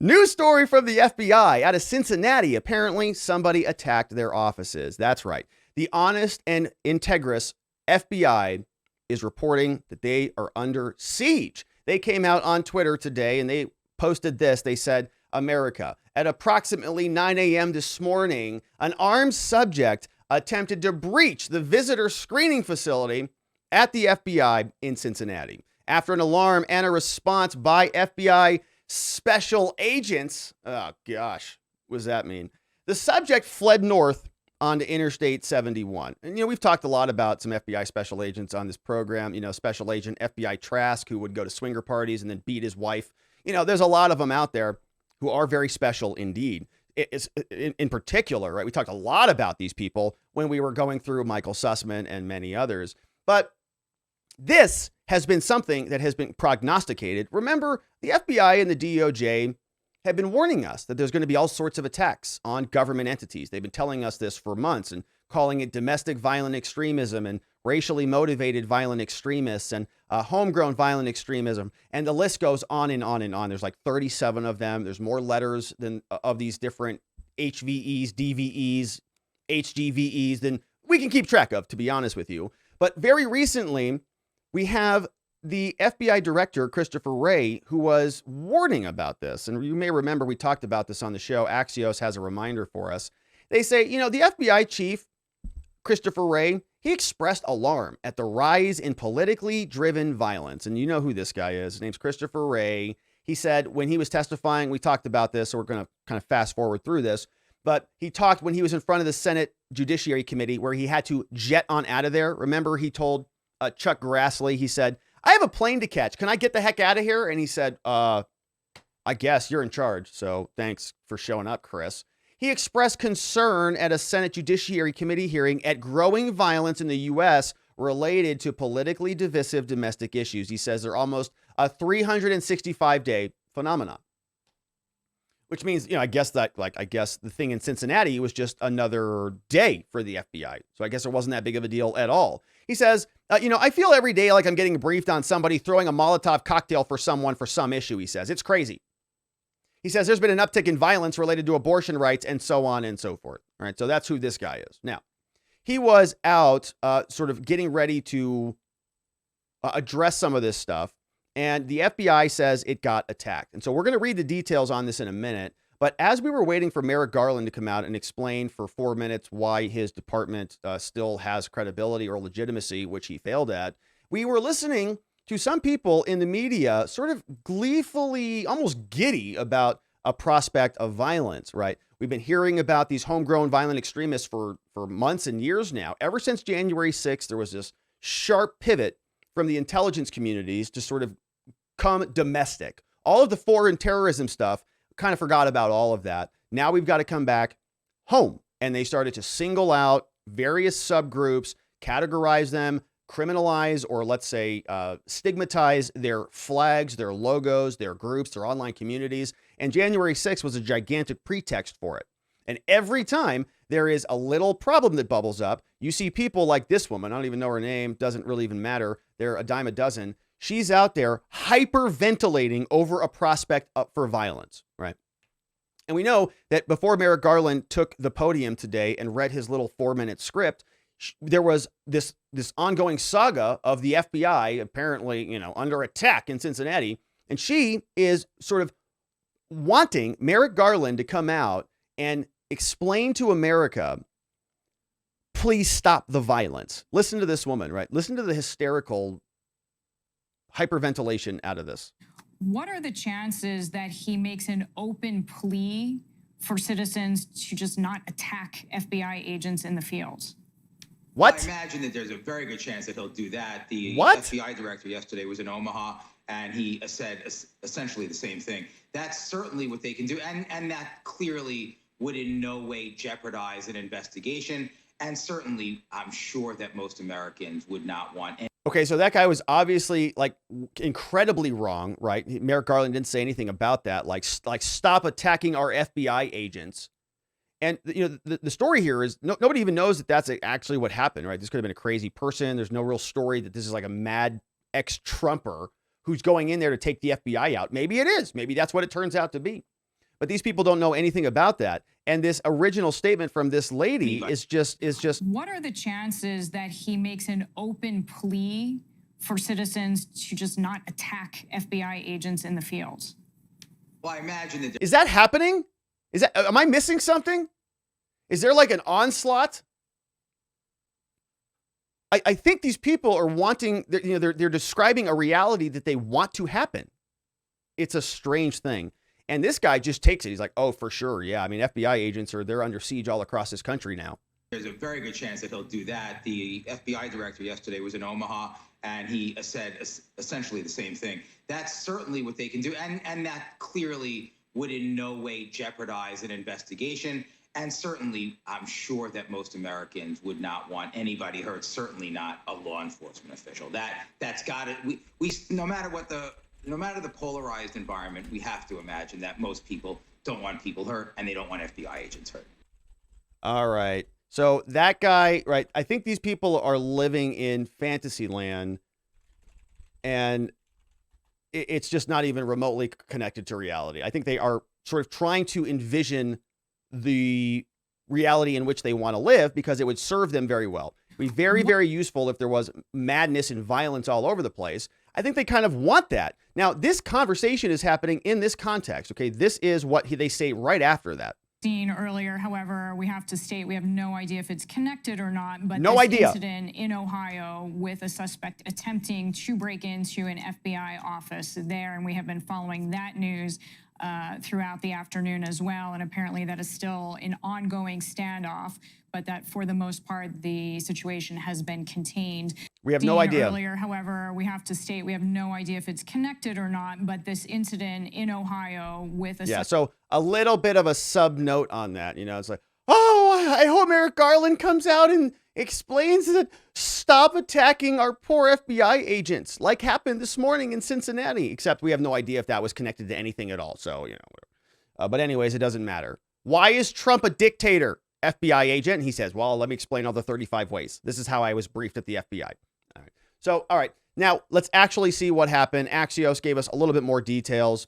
News story from the FBI out of Cincinnati. Apparently, somebody attacked their offices. That's right. The honest and integrous FBI is reporting that they are under siege. They came out on Twitter today and they posted this. They said, America, at approximately 9 a.m. this morning, an armed subject attempted to breach the visitor screening facility at the FBI in Cincinnati. After an alarm and a response by FBI special agents, oh gosh, what does that mean? The subject fled north onto Interstate 71. And, we've talked a lot about some FBI special agents on this program. Special agent FBI Trask, who would go to swinger parties and then beat his wife. There's a lot of them out there who are very special indeed. It's in particular, right? We talked a lot about these people when we were going through Michael Sussman and many others. But this has been something that has been prognosticated. Remember, the FBI and the DOJ have been warning us that there's going to be all sorts of attacks on government entities. They've been telling us this for months and calling it domestic violent extremism and racially motivated violent extremists and homegrown violent extremism. And the list goes on and on and on. There's like 37 of them. There's more letters than of these different HVEs, DVEs, HGVEs than we can keep track of, to be honest with you. But very recently, we have the FBI director, Christopher Wray, who was warning about this. And you may remember we talked about this on the show. Axios has a reminder for us. They say, the FBI chief, Christopher Wray, he expressed alarm at the rise in politically driven violence. And you know who this guy is. His name's Christopher Wray. He said when he was testifying, we talked about this, so we're going to kind of fast forward through this. But he talked when he was in front of the Senate Judiciary Committee where he had to jet on out of there. Remember, he told Chuck Grassley, he said, I have a plane to catch. Can I get the heck out of here? And he said, I guess you're in charge. So thanks for showing up, Chris. He expressed concern at a Senate Judiciary Committee hearing at growing violence in the U.S. related to politically divisive domestic issues. He says they're almost a 365-day phenomenon. Which means, I guess the thing in Cincinnati was just another day for the FBI. So I guess it wasn't that big of a deal at all. He says, I feel every day like I'm getting briefed on somebody throwing a Molotov cocktail for someone for some issue, he says. It's crazy. He says there's been an uptick in violence related to abortion rights and so on and so forth. All right, so that's who this guy is. Now, he was out sort of getting ready to address some of this stuff. And the FBI says it got attacked. And so we're going to read the details on this in a minute. But as we were waiting for Merrick Garland to come out and explain for 4 minutes why his department still has credibility or legitimacy, which he failed at, we were listening to some people in the media sort of gleefully, almost giddy about a prospect of violence, right? We've been hearing about these homegrown violent extremists for months and years now. Ever since January 6th, there was this sharp pivot from the intelligence communities to sort of come domestic. All of the foreign terrorism stuff, kind of forgot about all of that. Now we've got to come back home. And they started to single out various subgroups, categorize them, criminalize, or let's say stigmatize their flags, their logos, their groups, their online communities. And January 6th was a gigantic pretext for it. And every time there is a little problem that bubbles up, you see people like this woman, I don't even know her name, doesn't really even matter. They're a dime a dozen. She's out there hyperventilating over a prospect up for violence, right? And we know that before Merrick Garland took the podium today and read his little 4-minute script, there was this ongoing saga of the FBI apparently, under attack in Cincinnati. And she is sort of wanting Merrick Garland to come out and explain to America, please stop the violence. Listen to this woman, right? Listen to the hysterical hyperventilation out of this. What are the chances that he makes an open plea for citizens to just not attack FBI agents in the field? What? Well, I imagine that there's a very good chance that he'll do that. The What? FBI director yesterday was in Omaha, and he said essentially the same thing. That's certainly what they can do, and that clearly would in no way jeopardize an investigation. And certainly, I'm sure that most Americans would not want any. Okay, so that guy was obviously like incredibly wrong, right? Merrick Garland didn't say anything about that. Like stop attacking our FBI agents. And the story here is nobody even knows that that's actually what happened, right? This could have been a crazy person. There's no real story that this is like a mad ex-Trumper who's going in there to take the FBI out. Maybe it is. Maybe that's what it turns out to be. but these people don't know anything about that. And this original statement from this lady is just. What are the chances that he makes an open plea for citizens to just not attack FBI agents in the field? Well, I imagine that. Is that happening? Am I missing something? Is there like an onslaught? I think these people are wanting, they're describing a reality that they want to happen. It's a strange thing. And this guy just takes it. He's like, oh, for sure. Yeah. I mean, FBI agents they're under siege all across this country now. There's a very good chance that he'll do that. The FBI director yesterday was in Omaha, and he said essentially the same thing. That's certainly what they can do. And that clearly would in no way jeopardize an investigation. And certainly, I'm sure that most Americans would not want anybody hurt, certainly not a law enforcement official. That's got it. We no matter the polarized environment, we have to imagine that most people don't want people hurt, and they don't want FBI agents hurt. All right. So that guy, right, I think these people are living in fantasy land, and it's just not even remotely connected to reality. I think they are sort of trying to envision the reality in which they want to live because it would serve them very well. It'd be very, very useful if there was madness and violence all over the place. I think they kind of want that. Now, this conversation is happening in this context. Okay, this is what they say right after that. Earlier, however, we have to state we have no idea if it's connected or not, but no this idea. Incident in Ohio with a suspect attempting to break into an FBI office there, and we have been following that news throughout the afternoon as well, and apparently that is still an ongoing standoff, but that for the most part the situation has been contained. We have no idea. Earlier, however, we have to state we have no idea if it's connected or not, but this incident in Ohio with a so a little bit of a sub note on that, it's like, oh, I hope Merrick Garland comes out and explains that stop attacking our poor FBI agents like happened this morning in Cincinnati, except we have no idea if that was connected to anything at all. So, but anyways, it doesn't matter. Why is Trump a dictator? FBI agent. He says, well, let me explain all the 35 ways. This is how I was briefed at the FBI. All right. So, all right. Now let's actually see what happened. Axios gave us a little bit more details.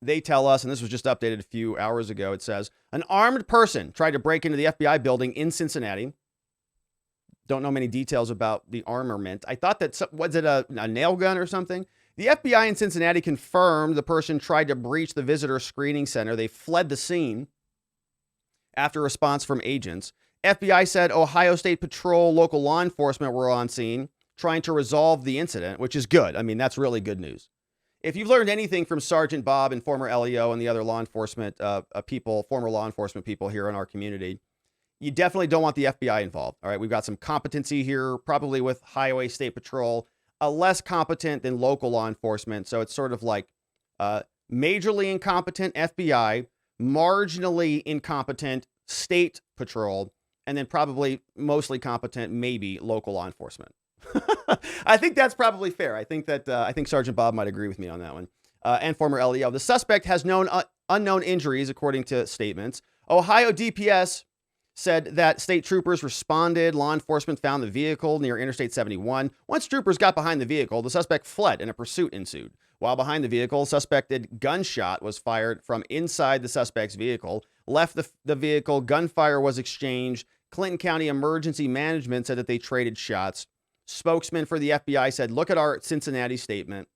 They tell us, and this was just updated a few hours ago, it says, an armed person tried to break into the FBI building in Cincinnati. Don't know many details about the armament. I thought that, was it a nail gun or something? The FBI in Cincinnati confirmed the person tried to breach the visitor screening center. They fled the scene after response from agents. FBI said Ohio State Patrol local law enforcement were on scene trying to resolve the incident, which is good. I mean, that's really good news. If you've learned anything from Sergeant Bob and former LEO and the other law enforcement former law enforcement people here in our community, you definitely don't want the FBI involved. All right, we've got some competency here, probably with Ohio State Patrol, less competent than local law enforcement. So it's sort of like majorly incompetent FBI, marginally incompetent state patrol, and then probably mostly competent, maybe local law enforcement. I think that's probably fair. I think Sergeant Bob might agree with me on that one. And former LEO. The suspect has unknown injuries, according to statements. Ohio DPS said that state troopers responded. Law enforcement found the vehicle near Interstate 71. Once troopers got behind the vehicle, the suspect fled and a pursuit ensued. While behind the vehicle, suspected gunshot was fired from inside the suspect's vehicle, left the vehicle, gunfire was exchanged. Clinton County Emergency Management said that they traded shots. Spokesman for the FBI said, look at our Cincinnati statement.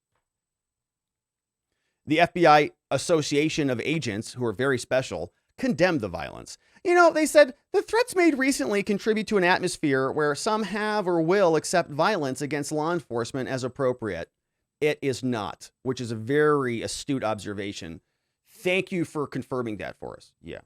The FBI Association of Agents, who are very special, condemned the violence. They said the threats made recently contribute to an atmosphere where some have or will accept violence against law enforcement as appropriate. It is not, which is a very astute observation. Thank you for confirming that for us. Yeah.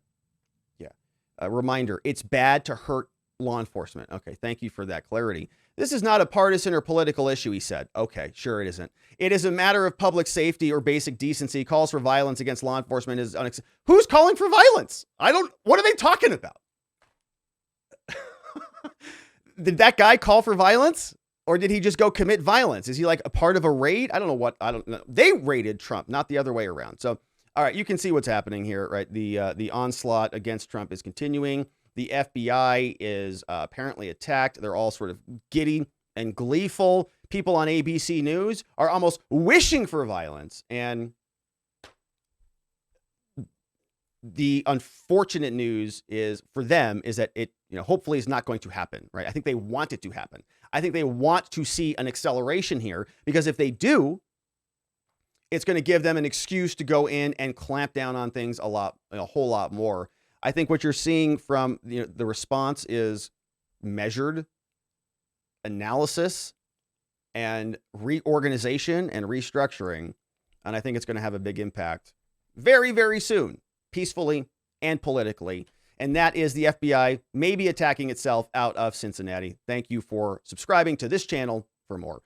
A reminder, it's bad to hurt law enforcement. Okay, thank you for that clarity. This is not a partisan or political issue, he said. Okay, sure it isn't. It is a matter of public safety or basic decency. Calls for violence against law enforcement is unacceptable. Who's calling for violence? What are they talking about? Did that guy call for violence? Or did he just go commit violence? Is he like a part of a raid? I don't know. They raided Trump, not the other way around. So, all right, you can see what's happening here, right? The onslaught against Trump is continuing. The FBI is apparently attacked. They're all sort of giddy and gleeful. People on ABC News are almost wishing for violence. And the unfortunate news is for them is that it, hopefully is not going to happen, right? I think they want it to happen. I think they want to see an acceleration here, because if they do, it's going to give them an excuse to go in and clamp down on things a whole lot more. I think what you're seeing from the response is measured analysis and reorganization and restructuring. And I think it's going to have a big impact very, very soon, peacefully and politically. And that is the FBI maybe attacking itself out of Cincinnati. Thank you for subscribing to this channel for more.